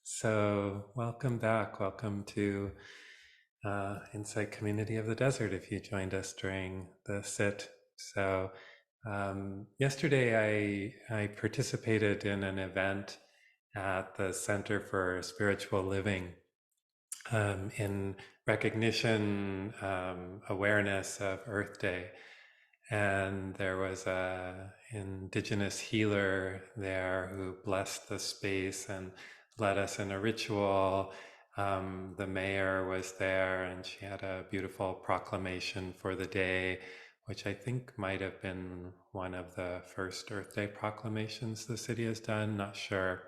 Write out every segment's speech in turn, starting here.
So, welcome back. Welcome to Insight Community of the Desert if you joined us during the sit. So, yesterday I participated in an event at the Center for Spiritual Living in recognition, awareness of Earth Day. And there was a indigenous healer there who blessed the space and led us in a ritual. The mayor was there, and she had a beautiful proclamation for the day, which I think might have been one of the first Earth Day proclamations the city has done, not sure.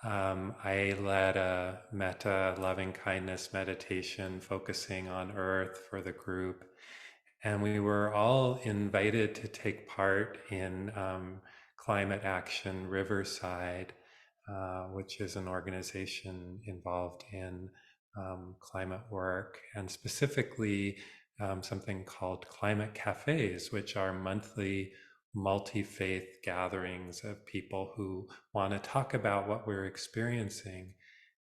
I led a metta, loving kindness meditation focusing on Earth for the group. And we were all invited to take part in Climate Action Riverside, which is an organization involved in climate work, and specifically something called climate cafes, which are monthly multi-faith gatherings of people who want to talk about what we're experiencing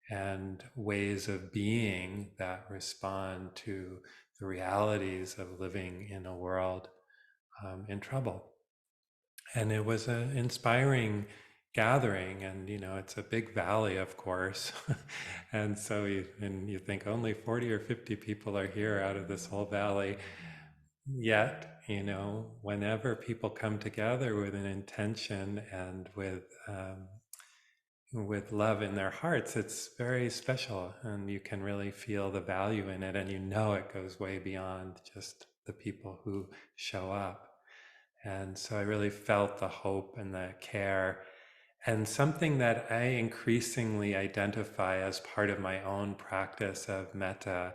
and ways of being that respond to the realities of living in a world in trouble. And it was an inspiring gathering, and it's a big valley, of course. And so you think only 40 or 50 people are here out of this whole valley. Yet, whenever people come together with an intention and with love in their hearts, it's very special, and you can really feel the value in it, and it goes way beyond just the people who show up. And so I really felt the hope and the care, and something that I increasingly identify as part of my own practice of metta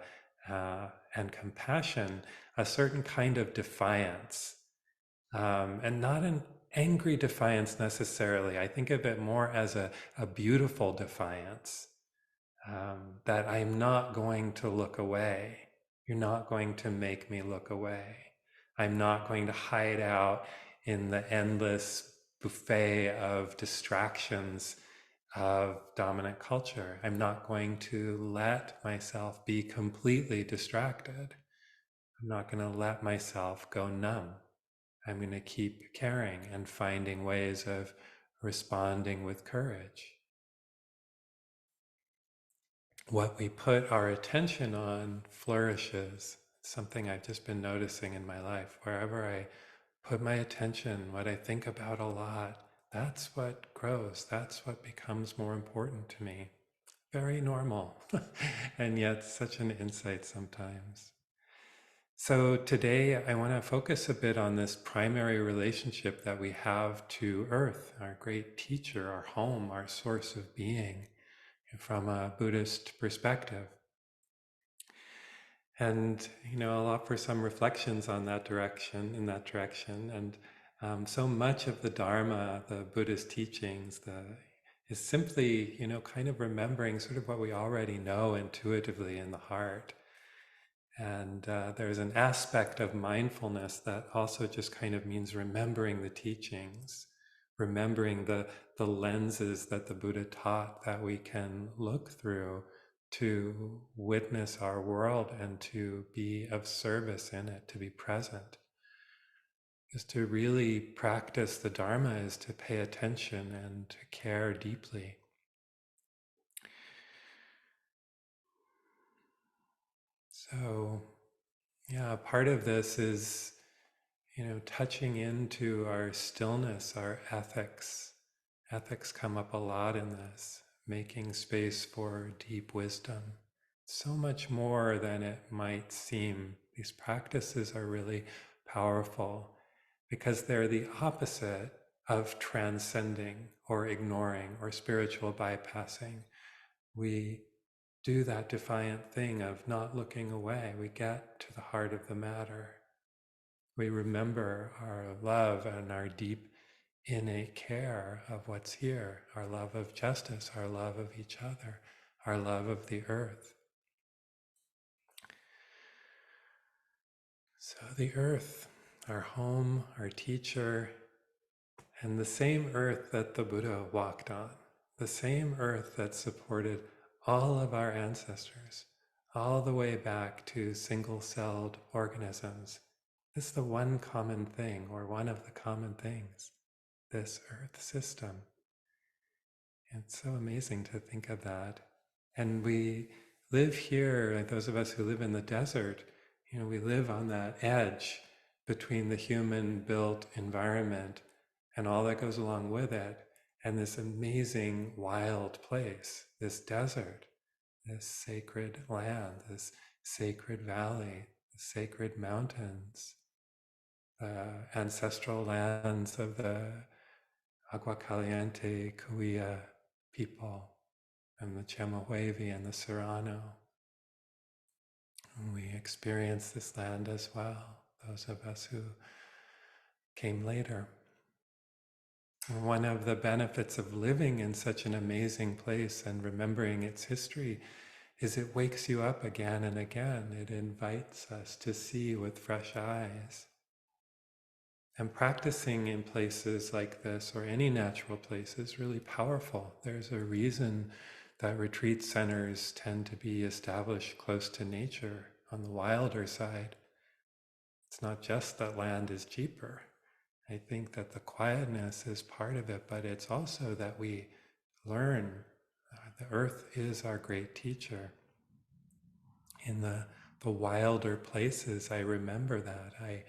and compassion, a certain kind of defiance, and not an angry defiance necessarily. I think of it more as a beautiful defiance, that I'm not going to look away. You're not going to make me look away. I'm not going to hide out in the endless buffet of distractions of dominant culture. I'm not going to let myself be completely distracted. I'm not going to let myself go numb. I'm going to keep caring and finding ways of responding with courage. What we put our attention on flourishes. It's something I've just been noticing in my life. Wherever I put my attention, what I think about a lot, that's what grows. That's what becomes more important to me. Very normal, and yet such an insight sometimes. So today I want to focus a bit on this primary relationship that we have to Earth, our great teacher, our home, our source of being, from a Buddhist perspective. And I'll offer some reflections on that direction, and so much of the Dharma, the Buddhist teachings, is simply, kind of remembering sort of what we already know intuitively in the heart. And there's an aspect of mindfulness that also just kind of means remembering the teachings, remembering the lenses that the Buddha taught that we can look through to witness our world and to be of service in it, to be present. Is to really practice the Dharma is to pay attention and to care deeply. So, yeah, part of this is touching into our stillness, our ethics. Ethics come up a lot in this, making space for deep wisdom. So much more than it might seem. These practices are really powerful because they're the opposite of transcending or ignoring or spiritual bypassing. We do that defiant thing of not looking away. We get to the heart of the matter. We remember our love and our deep innate care of what's here, our love of justice, our love of each other, our love of the earth. So the earth, our home, our teacher, and the same earth that the Buddha walked on, the same earth that supported all of our ancestors, all the way back to single-celled organisms. This is the one common thing, or one of the common things, this earth system. It's so amazing to think of that. And we live here, like those of us who live in the desert, we live on that edge between the human-built environment and all that goes along with it, and this amazing wild place, this desert, this sacred land, this sacred valley, the sacred mountains, the ancestral lands of the Agua Caliente Cahuilla people, and the Chemehuevi and the Serrano. And we experience this land as well, those of us who came later. And one of the benefits of living in such an amazing place and remembering its history is it wakes you up again and again. It invites us to see with fresh eyes. And practicing in places like this, or any natural place, is really powerful. There's a reason that retreat centers tend to be established close to nature, on the wilder side. It's not just that land is cheaper. I think that the quietness is part of it, but it's also that we learn. The earth is our great teacher. In the wilder places, I remember that. I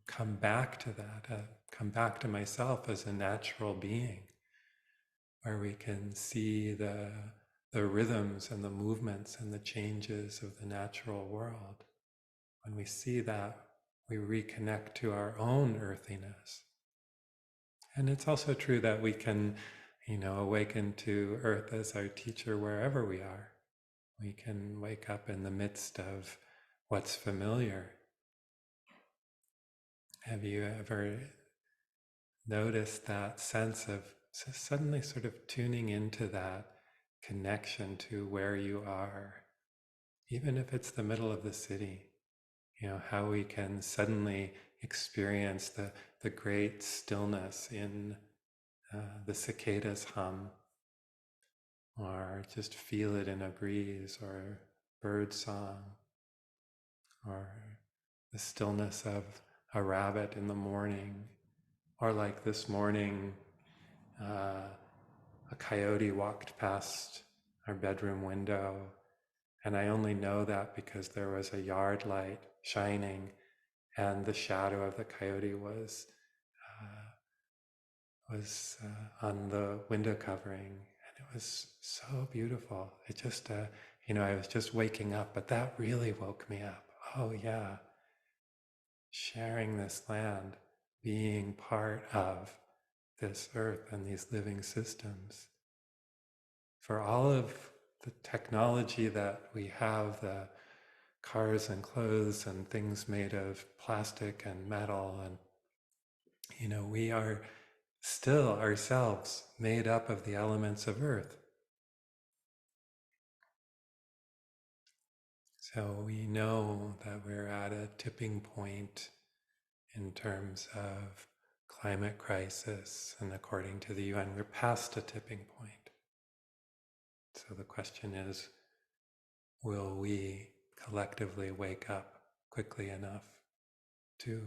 come back to that, come back to myself as a natural being, where we can see the rhythms and the movements and the changes of the natural world. When we see that, we reconnect to our own earthiness. And it's also true that we can, awaken to earth as our teacher wherever we are. We can wake up in the midst of what's familiar. Have you ever noticed that sense of suddenly sort of tuning into that connection to where you are, even if it's the middle of the city? How we can suddenly experience the great stillness in the cicadas hum, or just feel it in a breeze or bird song, or the stillness of a rabbit in the morning, or like this morning, a coyote walked past our bedroom window, and I only know that because there was a yard light shining, and the shadow of the coyote was on the window covering, and it was so beautiful. It just, I was just waking up, but that really woke me up. Oh yeah, sharing this land, being part of this earth and these living systems. For all of the technology that we have, the cars and clothes and things made of plastic and metal, and we are still ourselves made up of the elements of earth. So we know that we're at a tipping point in terms of climate crisis, and according to the UN, we're past a tipping point. So the question is, will we collectively wake up quickly enough to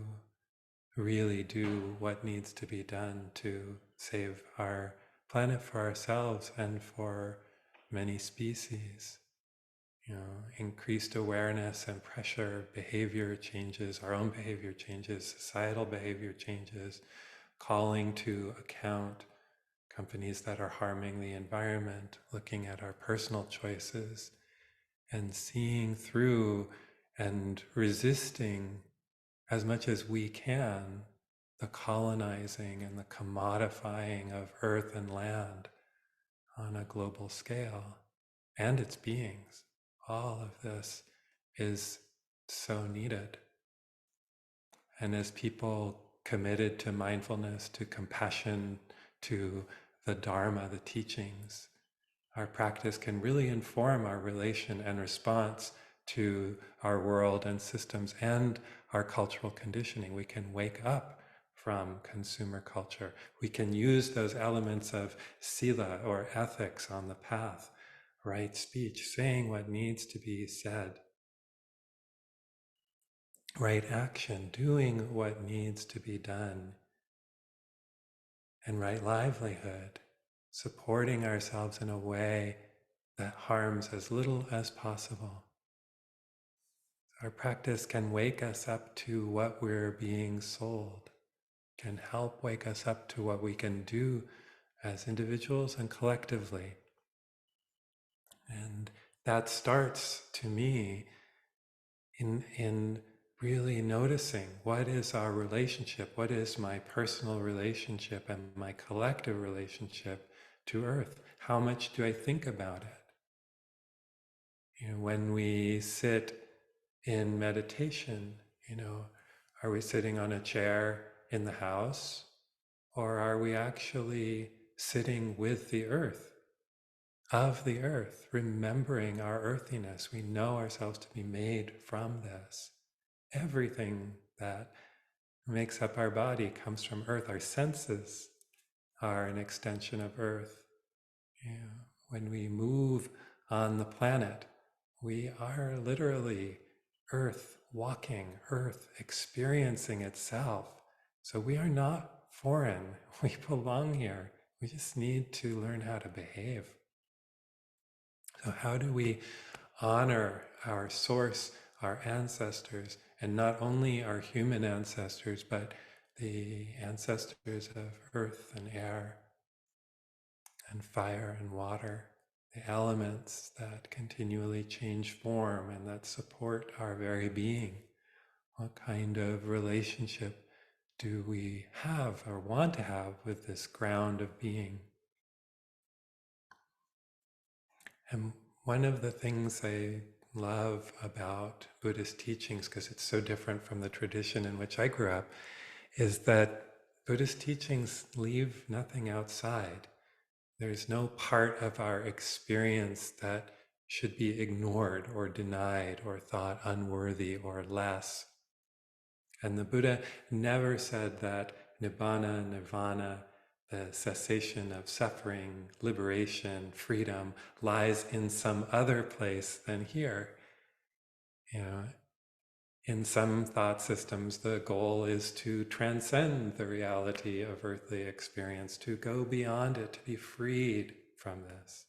really do what needs to be done to save our planet for ourselves and for many species? Increased awareness and pressure, behavior changes, our own behavior changes, societal behavior changes, calling to account companies that are harming the environment, looking at our personal choices, and seeing through and resisting as much as we can the colonizing and the commodifying of earth and land on a global scale and its beings. All of this is so needed. And as people committed to mindfulness, to compassion, to the Dharma, the teachings, our practice can really inform our relation and response to our world and systems and our cultural conditioning. We can wake up from consumer culture. We can use those elements of sila or ethics on the path, right speech, saying what needs to be said, right action, doing what needs to be done, and right livelihood, supporting ourselves in a way that harms as little as possible. Our practice can wake us up to what we're being sold, can help wake us up to what we can do as individuals and collectively. And that starts, to me, in really noticing what is our relationship, what is my personal relationship and my collective relationship to Earth. How much do I think about it? When we sit in meditation, are we sitting on a chair in the house, or are we actually sitting with the earth, of the earth, remembering our earthiness? We know ourselves to be made from this. Everything that makes up our body comes from earth. Our senses are an extension of earth. When we move on the planet, we are literally earth walking, earth experiencing itself. So we are not foreign. We belong here. We just need to learn how to behave. So how do we honor our source, our ancestors, and not only our human ancestors, but the ancestors of earth and air and fire and water, the elements that continually change form and that support our very being? What kind of relationship do we have or want to have with this ground of being? And one of the things I love about Buddhist teachings, because it's so different from the tradition in which I grew up, is that Buddhist teachings leave nothing outside. There's no part of our experience that should be ignored or denied or thought unworthy or less. And the Buddha never said that nibbana, nirvana, the cessation of suffering, liberation, freedom, lies in some other place than here. In some thought systems, the goal is to transcend the reality of earthly experience, to go beyond it, to be freed from this.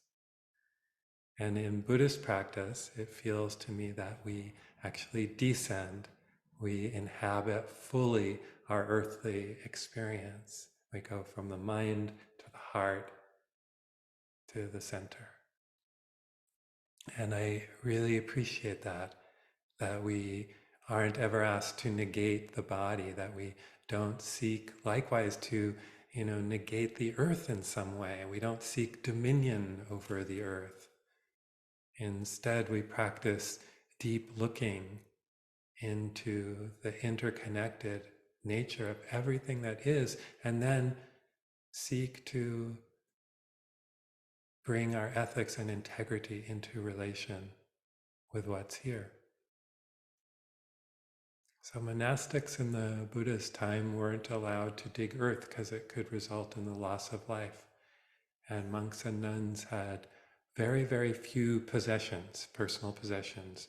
And in Buddhist practice, it feels to me that we actually descend. We inhabit fully our earthly experience. We go from the mind to the heart to the center. And I really appreciate that we aren't ever asked to negate the body, that we don't seek likewise to, negate the earth in some way. We don't seek dominion over the earth. Instead, we practice deep looking into the interconnected nature of everything that is, and then seek to bring our ethics and integrity into relation with what's here. So monastics in the Buddha's time weren't allowed to dig earth because it could result in the loss of life. And monks and nuns had very, very few possessions, personal possessions.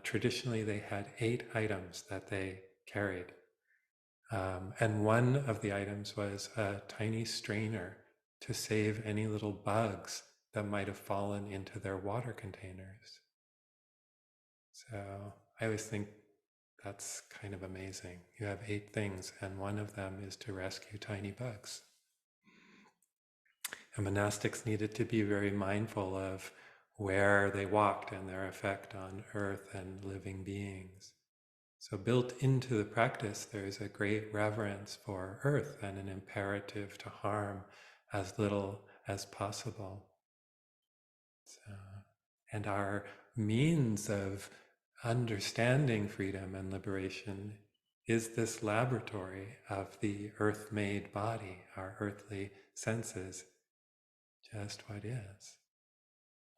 Traditionally, they had 8 items that they carried. And one of the items was a tiny strainer to save any little bugs that might have fallen into their water containers. So I always think that's kind of amazing. You have 8 things, and one of them is to rescue tiny bugs. And monastics needed to be very mindful of where they walked and their effect on earth and living beings. So built into the practice, there's a great reverence for earth and an imperative to harm as little as possible. So, and our means of understanding freedom and liberation is this laboratory of the earth-made body, our earthly senses, just what is.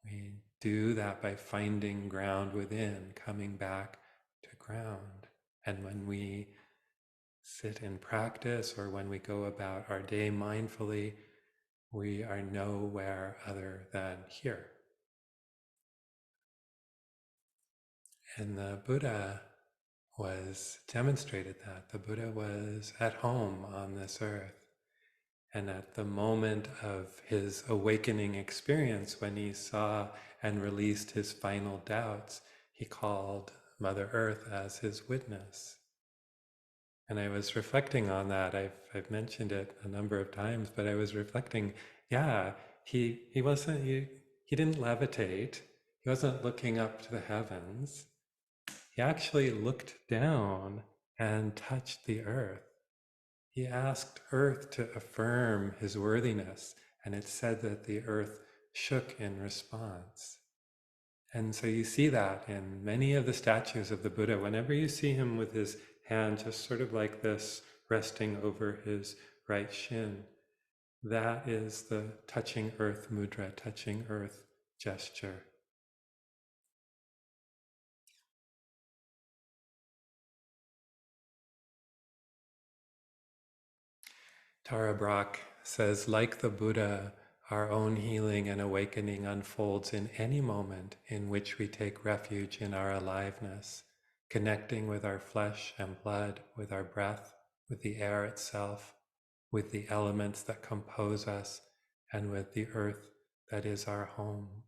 We do that by finding ground within, coming back to ground. And when we sit in practice or when we go about our day mindfully, we are nowhere other than here. And the Buddha was demonstrated that. The Buddha was at home on this earth. And at the moment of his awakening experience, when he saw and released his final doubts, he called Mother Earth as his witness. And I was reflecting on that. I've mentioned it a number of times, but I was reflecting, yeah, he didn't levitate. He wasn't looking up to the heavens. He actually looked down and touched the earth. He asked earth to affirm his worthiness, and it said that the earth shook in response. And so you see that in many of the statues of the Buddha. Whenever you see him with his hand just sort of like this, resting over his right shin, that is the touching earth mudra, touching earth gesture. Tara Brach says, like the Buddha, our own healing and awakening unfolds in any moment in which we take refuge in our aliveness, connecting with our flesh and blood, with our breath, with the air itself, with the elements that compose us, and with the earth that is our home.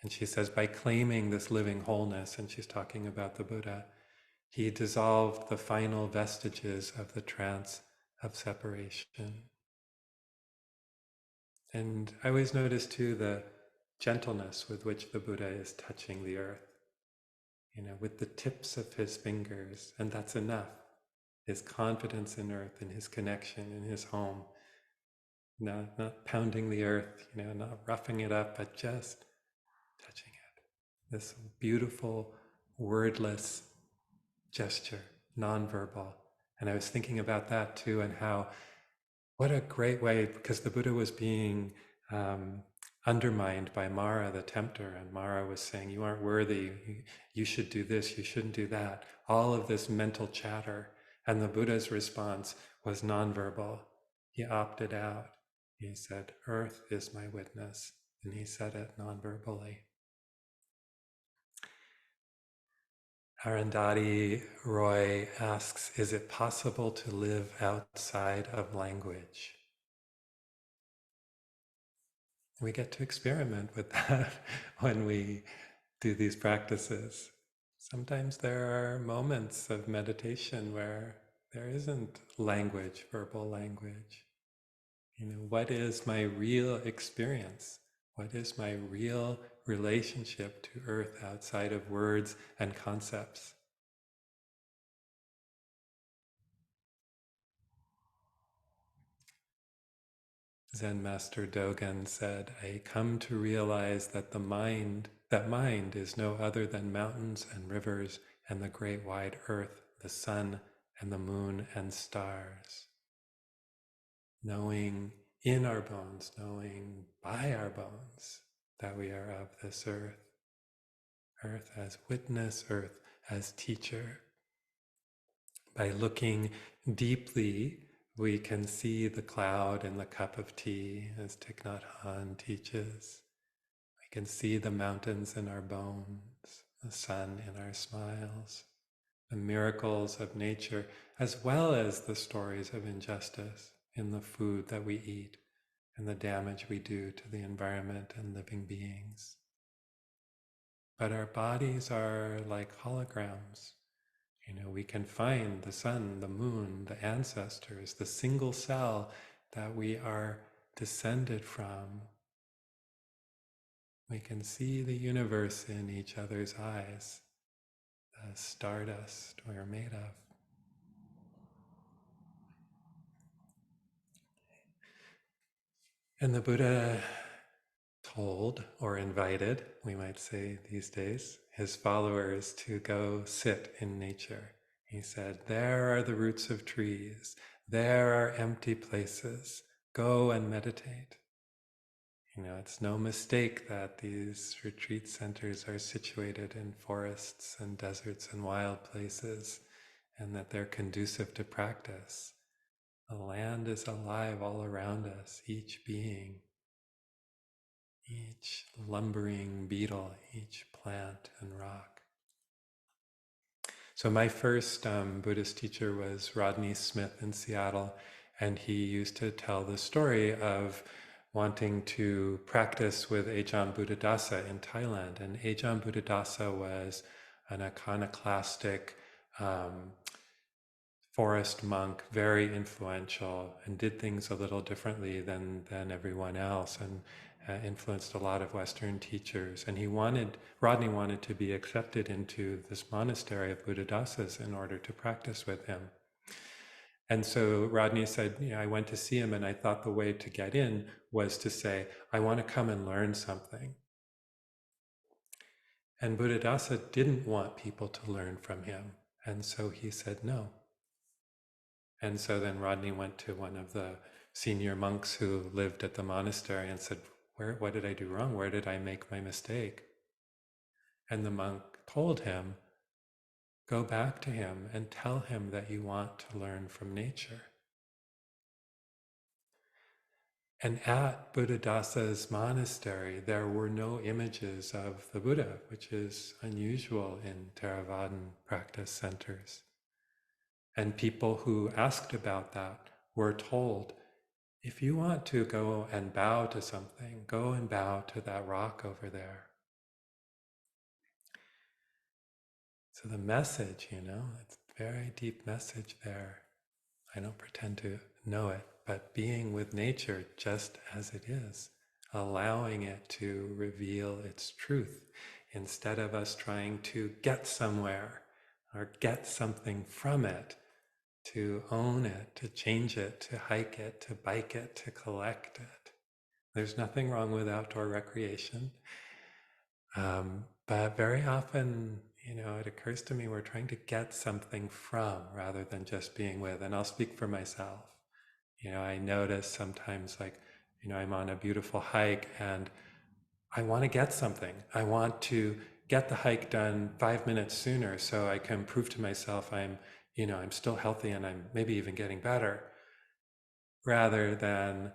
And she says, by claiming this living wholeness, and she's talking about the Buddha, he dissolved the final vestiges of the trance of separation. And I always notice too the gentleness with which the Buddha is touching the earth, with the tips of his fingers, and that's enough. His confidence in earth and his connection in his home. Not pounding the earth, not roughing it up, but just touching it. This beautiful, wordless gesture, nonverbal. And I was thinking about that too, and how what a great way, because the Buddha was being undermined by Mara, the tempter, and Mara was saying, you aren't worthy, you should do this, you shouldn't do that. All of this mental chatter. And the Buddha's response was nonverbal. He opted out. He said, earth is my witness. And he said it nonverbally. Arundhati Roy asks, is it possible to live outside of language? We get to experiment with that when we do these practices. Sometimes there are moments of meditation where there isn't language, verbal language. What is my real experience? What is my real relationship to earth outside of words and concepts? Zen Master Dogen said, I come to realize that that mind is no other than mountains and rivers and the great wide earth, the sun and the moon and stars. Knowing in our bones, knowing by our bones that we are of this earth. Earth as witness, earth as teacher. By looking deeply, we can see the cloud in the cup of tea, as Thich Nhat Hanh teaches. We can see the mountains in our bones, the sun in our smiles, the miracles of nature, as well as the stories of injustice in the food that we eat and the damage we do to the environment and living beings. But our bodies are like holograms. We can find the sun, the moon, the ancestors, the single cell that we are descended from. We can see the universe in each other's eyes, the stardust we are made of. And the Buddha told, or invited, we might say these days, his followers to go sit in nature. He said, there are the roots of trees, there are empty places, go and meditate. It's no mistake that these retreat centers are situated in forests and deserts and wild places, and that they're conducive to practice. The land is alive all around us, each being, each lumbering beetle, each plant and rock. So my first Buddhist teacher was Rodney Smith in Seattle, and he used to tell the story of wanting to practice with Ajahn Buddhadasa in Thailand. And Ajahn Buddhadasa was an iconoclastic forest monk, very influential, and did things a little differently than everyone else, and influenced a lot of Western teachers. And Rodney wanted to be accepted into this monastery of Buddhadasas in order to practice with him. And so Rodney said, I went to see him, and I thought the way to get in was to say, I want to come and learn something. And Buddhadasa didn't want people to learn from him. And so he said no. And so then Rodney went to one of the senior monks who lived at the monastery and said, what did I do wrong? Where did I make my mistake? And the monk told him, go back to him and tell him that you want to learn from nature. And at Buddhadasa's monastery, there were no images of the Buddha, which is unusual in Theravadan practice centers. And people who asked about that were told, if you want to go and bow to something, go and bow to that rock over there. So the message, it's a very deep message there. I don't pretend to know it, but being with nature just as it is, allowing it to reveal its truth, instead of us trying to get somewhere or get something from it, to own it, to change it, to hike it, to bike it, to collect it. There's nothing wrong with outdoor recreation. But very often, it occurs to me we're trying to get something from rather than just being with. And I'll speak for myself. I notice sometimes I'm on a beautiful hike and I want to get something. I want to get the hike done 5 minutes sooner so I can prove to myself I'm still healthy and I'm maybe even getting better, rather than,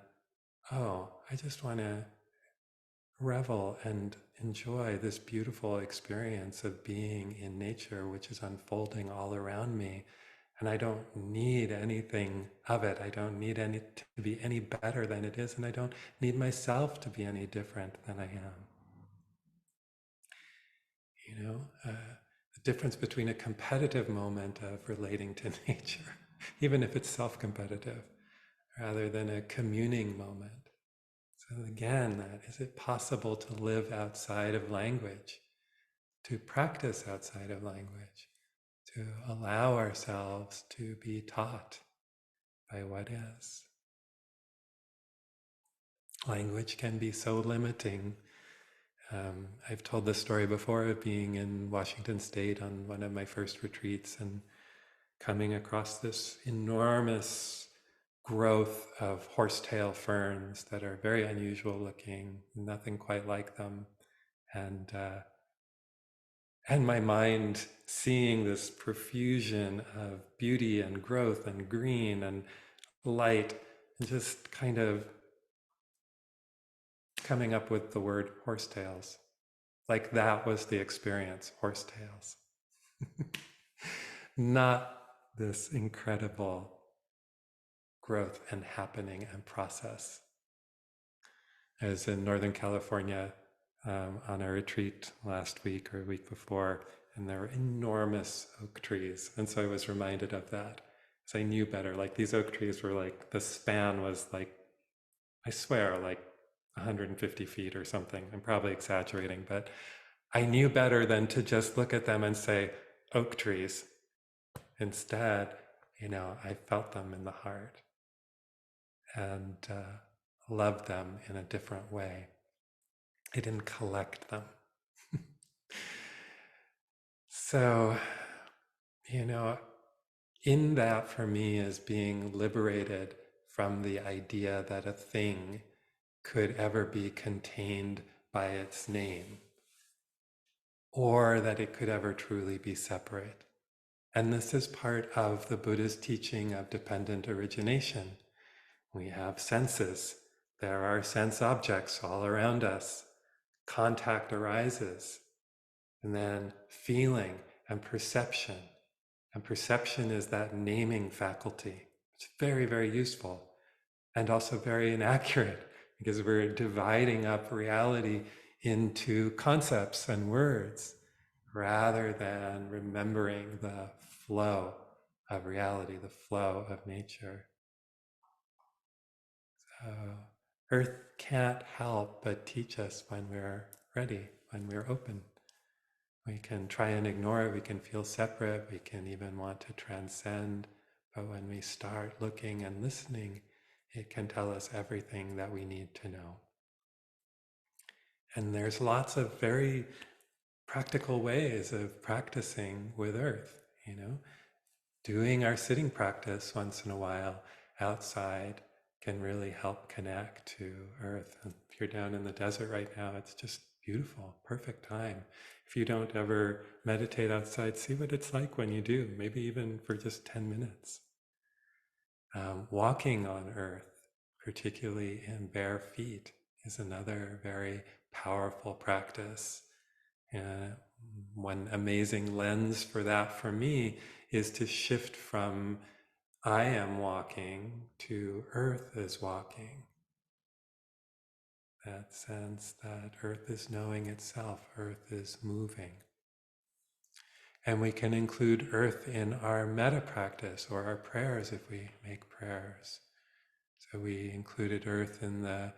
I just want to revel and enjoy this beautiful experience of being in nature, which is unfolding all around me. And I don't need anything of it. I don't need to be any better than it is, and I don't need myself to be any different than I am. The difference between a competitive moment of relating to nature, even if it's self-competitive, rather than a communing moment. So again, is it possible to live outside of language, to practice outside of language, to allow ourselves to be taught by what is? Language can be so limiting. I've told this story before of being in Washington State on one of my first retreats and coming across this enormous growth of horsetail ferns that are very unusual looking, nothing quite like them. And my mind seeing this profusion of beauty and growth and green and light, and just kind of coming up with the word horsetails. Like that was the experience, horsetails. Not this incredible growth and happening and process. I was in Northern California on a retreat last week or a week before, and there were enormous oak trees. And so I was reminded of that. So I knew better. Like these oak trees were the span was I swear, 150 feet or something. I'm probably exaggerating, but I knew better than to just look at them and say, oak trees. Instead, I felt them in the heart and loved them in a different way. I didn't collect them. So, in that for me is being liberated from the idea that a thing could ever be contained by its name, or that it could ever truly be separate. And this is part of the Buddha's teaching of dependent origination. We have senses. There are sense objects all around us. Contact arises. And then feeling and perception. And perception is that naming faculty. It's very, very useful and also very inaccurate because we're dividing up reality into concepts and words rather than remembering the flow of reality, the flow of nature. So Earth can't help but teach us when we're ready, when we're open. We can try and ignore it, we can feel separate, we can even want to transcend. But when we start looking and listening, it can tell us everything that we need to know. And there's lots of very practical ways of practicing with Earth, Doing our sitting practice once in a while outside can really help connect to Earth. And if you're down in the desert right now, it's just beautiful, perfect time. If you don't ever meditate outside, see what it's like when you do, maybe even for just 10 minutes. Walking on Earth, particularly in bare feet, is another very powerful practice. One amazing lens for that for me is to shift from I am walking to Earth is walking. That sense that Earth is knowing itself, Earth is moving. And we can include Earth in our metta practice or our prayers if we make prayers. So we included Earth in the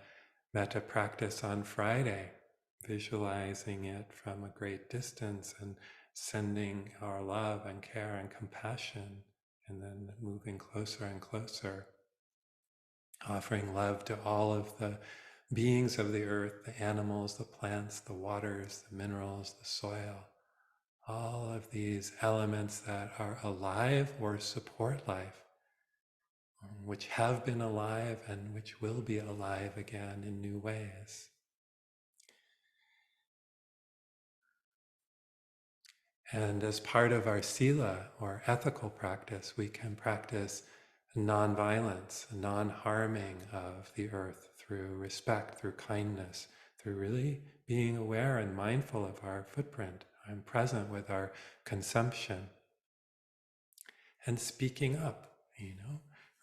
metta practice on Friday, visualizing it from a great distance and sending our love and care and compassion, and then moving closer and closer, offering love to all of the beings of the earth, the animals, the plants, the waters, the minerals, the soil, all of these elements that are alive or support life, which have been alive and which will be alive again in new ways. And as part of our sila, or ethical practice, we can practice non-violence, non-harming of the earth through respect, through kindness, through really being aware and mindful of our footprint and present with our consumption. And speaking up,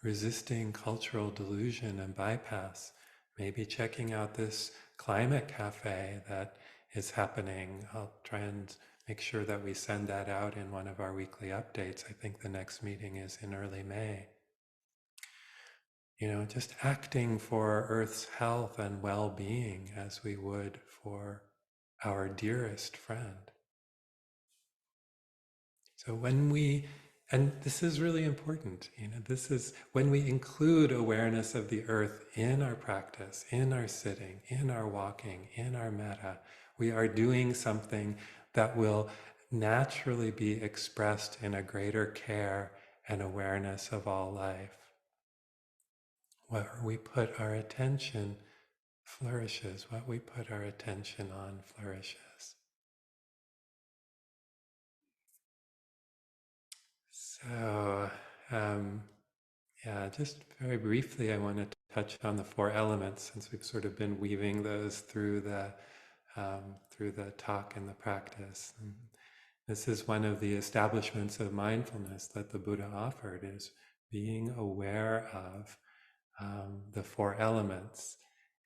resisting cultural delusion and bypass, maybe checking out this climate cafe that is happening. I'll try and make sure that we send that out in one of our weekly updates. I think the next meeting is in early May. Just acting for Earth's health and well-being as we would for our dearest friend. So and this is really important, this is when we include awareness of the earth in our practice, in our sitting, in our walking, in our metta, we are doing something that will naturally be expressed in a greater care and awareness of all life. Where we put our attention flourishes, what we put our attention on flourishes. So, yeah, just very briefly, I want to touch on the four elements since we've sort of been weaving those through the talk and the practice. And this is one of the establishments of mindfulness that the Buddha offered: is being aware of the four elements.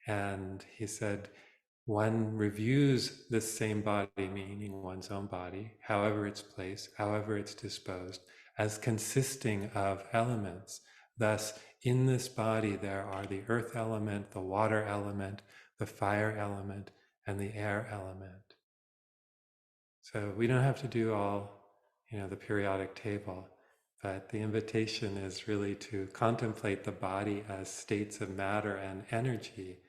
And he said, one reviews this same body, meaning one's own body, however it's placed, however it's disposed, as consisting of elements. Thus, in this body, there are the earth element, the water element, the fire element, and the air element. So we don't have to do all, the periodic table, but the invitation is really to contemplate the body as states of matter and energy,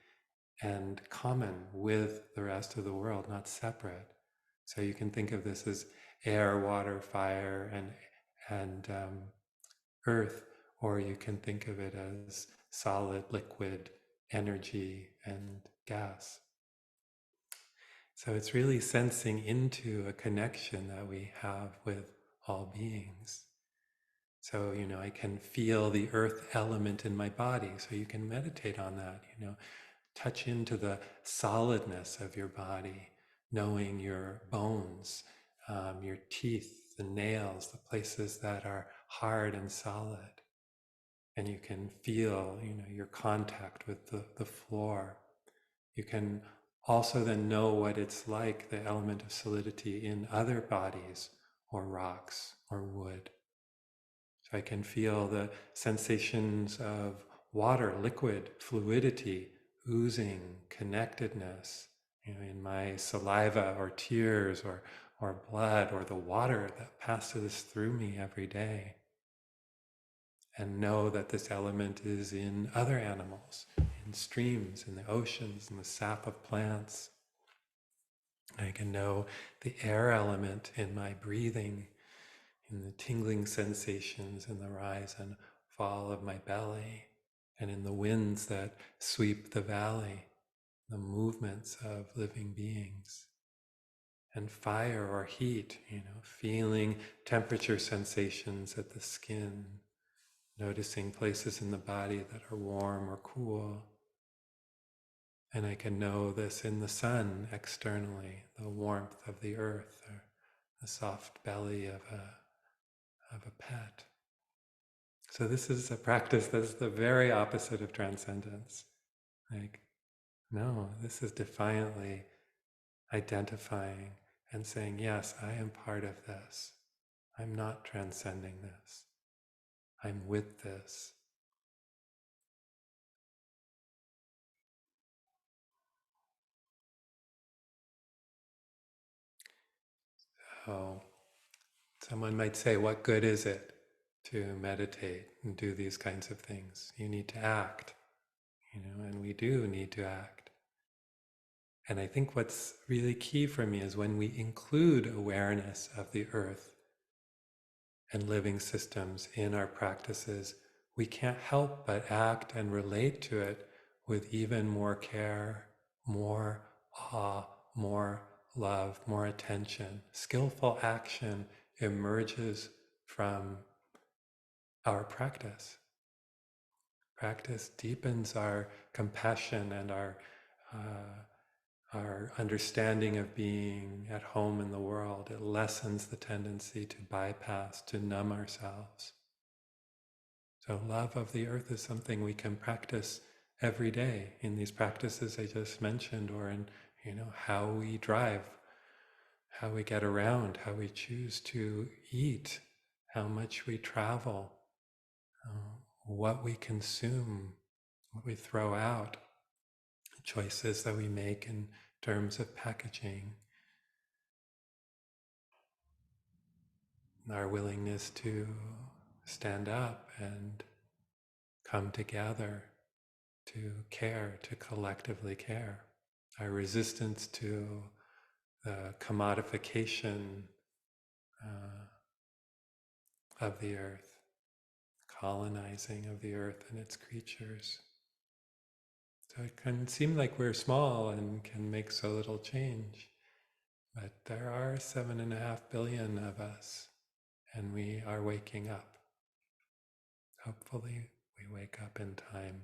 and common with the rest of the world, not separate. So you can think of this as air, water, fire, and earth, or you can think of it as solid, liquid, energy, and gas. So it's really sensing into a connection that we have with all beings. So, I can feel the earth element in my body. So you can meditate on that, touch into the solidness of your body, knowing your bones, your teeth, the nails, the places that are hard and solid. And you can feel, your contact with the floor. You can also then know what it's like, the element of solidity in other bodies or rocks or wood. So I can feel the sensations of water, liquid, fluidity, oozing, connectedness, in my saliva or tears or blood or the water that passes through me every day. And know that this element is in other animals, in streams, in the oceans, in the sap of plants. I can know the air element in my breathing, in the tingling sensations in the rise and fall of my belly, and in the winds that sweep the valley, the movements of living beings. And fire or heat, feeling temperature sensations at the skin, noticing places in the body that are warm or cool. And I can know this in the sun externally, the warmth of the earth or the soft belly of a pet. So this is a practice that's the very opposite of transcendence. Like, no, this is defiantly identifying and saying, yes, I am part of this. I'm not transcending this. I'm with this. So someone might say, what good is it to meditate and do these kinds of things? You need to act, and we do need to act. And I think what's really key for me is when we include awareness of the earth and living systems in our practices, we can't help but act and relate to it with even more care, more awe, more love, more attention. Skillful action emerges from our practice. Practice deepens our compassion and our understanding of being at home in the world. It lessens the tendency to bypass, to numb ourselves. So love of the earth is something we can practice every day in these practices I just mentioned, or in how we drive, how we get around, how we choose to eat, how much we travel, what we consume, what we throw out, choices that we make in terms of packaging, our willingness to stand up and come together to care, to collectively care, our resistance to the commodification of the earth, colonizing of the earth and its creatures. So it can seem like we're small and can make so little change, but there are 7.5 billion of us, and we are waking up. Hopefully we wake up in time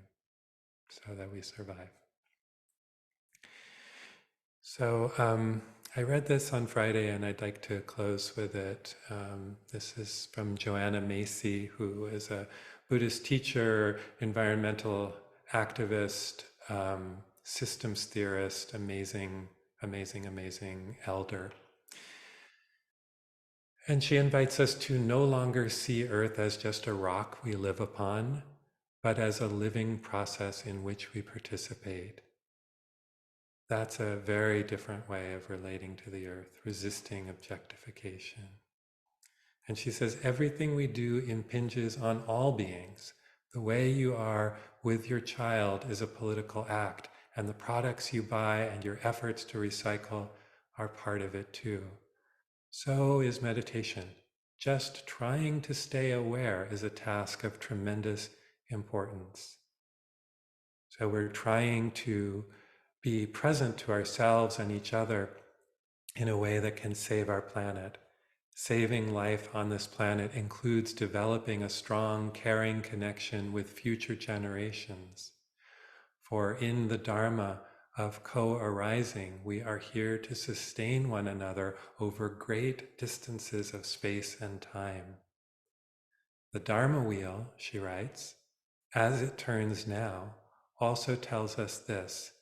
so that we survive. So I read this on Friday, and I'd like to close with it. This is from Joanna Macy, who is a Buddhist teacher, environmental activist, systems theorist, amazing, amazing, amazing elder. And she invites us to no longer see Earth as just a rock we live upon, but as a living process in which we participate. That's a very different way of relating to the earth, resisting objectification. And she says, everything we do impinges on all beings. The way you are with your child is a political act, and the products you buy and your efforts to recycle are part of it too. So is meditation. Just trying to stay aware is a task of tremendous importance. So we're trying to be present to ourselves and each other in a way that can save our planet. Saving life on this planet includes developing a strong, caring connection with future generations. For in the Dharma of co-arising, we are here to sustain one another over great distances of space and time. The Dharma wheel, she writes, as it turns now, also tells us this,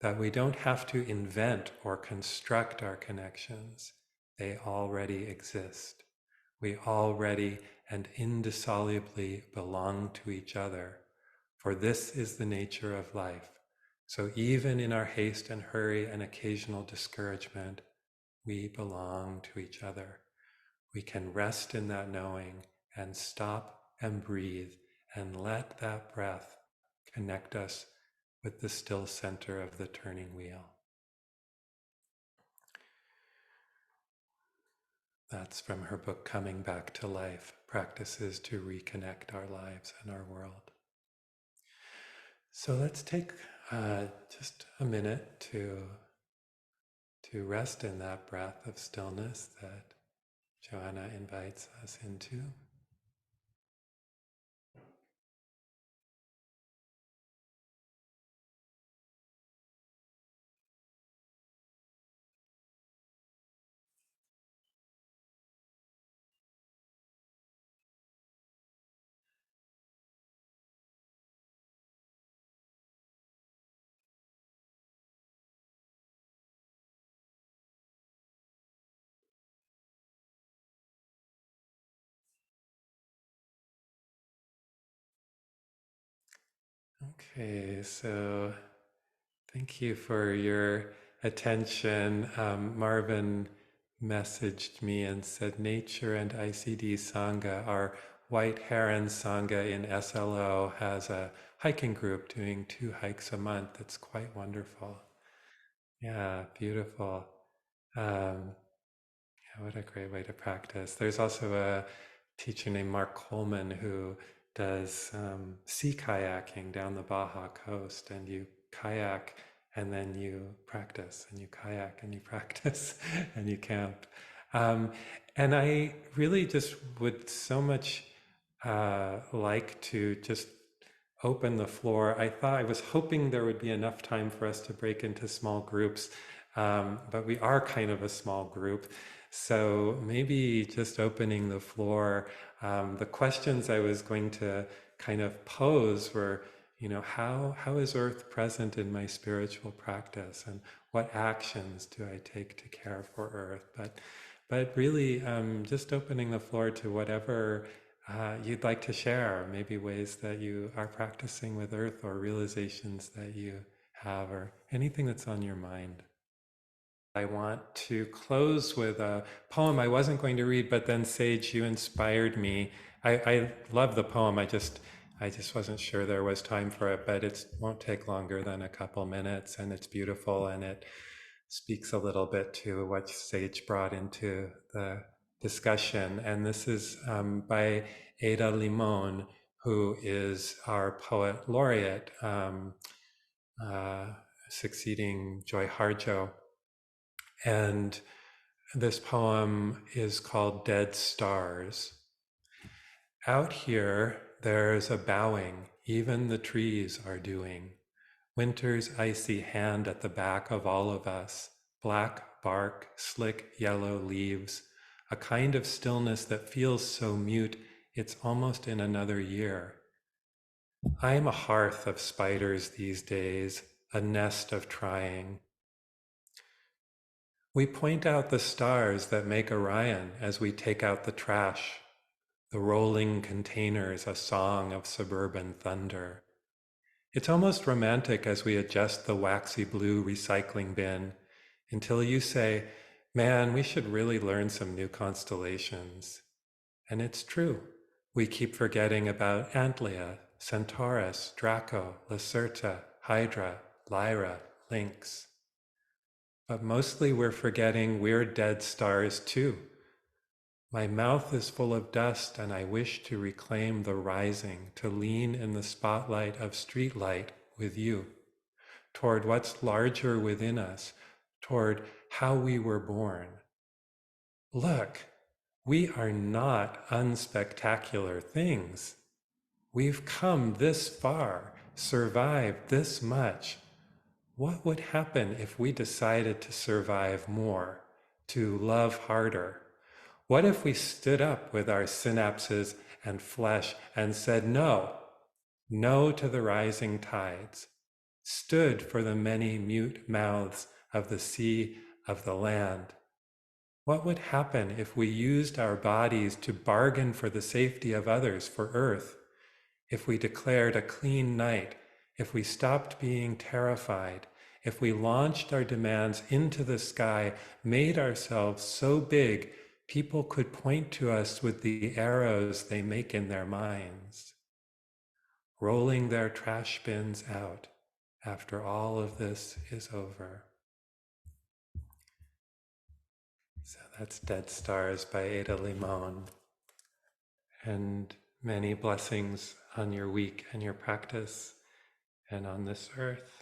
that we don't have to invent or construct our connections. They already exist. We already and indissolubly belong to each other, for this is the nature of life. So even in our haste and hurry and occasional discouragement, we belong to each other. We can rest in that knowing and stop and breathe and let that breath connect us with the still center of the turning wheel. That's from her book, Coming Back to Life, Practices to Reconnect Our Lives and Our World. So let's take just a minute to rest in that breath of stillness that Joanna invites us into. Okay, so thank you for your attention. Marvin messaged me and said Nature and ICD Sangha, our White Heron Sangha in SLO, has a hiking group doing 2 hikes a month. It's quite wonderful. Yeah, beautiful. Um, yeah, what a great way to practice. There's also a teacher named Mark Coleman who does sea kayaking down the Baja coast, and you kayak and then you practice, and you kayak and you practice, and you camp. Um, and I really just would so much like to just open the floor. I was hoping there would be enough time for us to break into small groups, but we are kind of a small group. So maybe just opening the floor. The questions I was going to kind of pose were, how is Earth present in my spiritual practice, and what actions do I take to care for Earth? But really, just opening the floor to whatever you'd like to share, maybe ways that you are practicing with Earth, or realizations that you have, or anything that's on your mind. I want to close with a poem I wasn't going to read, but then Sage, you inspired me. I love the poem. I just wasn't sure there was time for it, but it won't take longer than a couple minutes, and it's beautiful, and it speaks a little bit to what Sage brought into the discussion. And this is by Ada Limon, who is our poet laureate, uh, succeeding Joy Harjo. And this poem is called Dead Stars. Out here, there's a bowing, even the trees are doing. Winter's icy hand at the back of all of us, black bark, slick yellow leaves, a kind of stillness that feels so mute it's almost in another year. I'm a hearth of spiders these days, a nest of trying. We point out the stars that make Orion as we take out the trash, the rolling containers, a song of suburban thunder. It's almost romantic as we adjust the waxy blue recycling bin until you say, man, we should really learn some new constellations. And it's true. We keep forgetting about Antlia, Centaurus, Draco, Lacerta, Hydra, Lyra, Lynx. But mostly we're forgetting we're dead stars too. My mouth is full of dust, and I wish to reclaim the rising, to lean in the spotlight of streetlight with you, toward what's larger within us, toward how we were born. Look, We are not unspectacular things. We've come this far, survived this much. What would happen if we decided to survive more, to love harder? What if we stood up with our synapses and flesh and said no, no to the rising tides, stood for the many mute mouths of the sea, of the land? What would happen if we used our bodies to bargain for the safety of others, for Earth? If we declared a clean night, if we stopped being terrified, if we launched our demands into the sky, made ourselves so big people could point to us with the arrows they make in their minds, rolling their trash bins out after all of this is over. So that's Dead Stars by Ada Limon. And many blessings on your week and your practice and on this earth.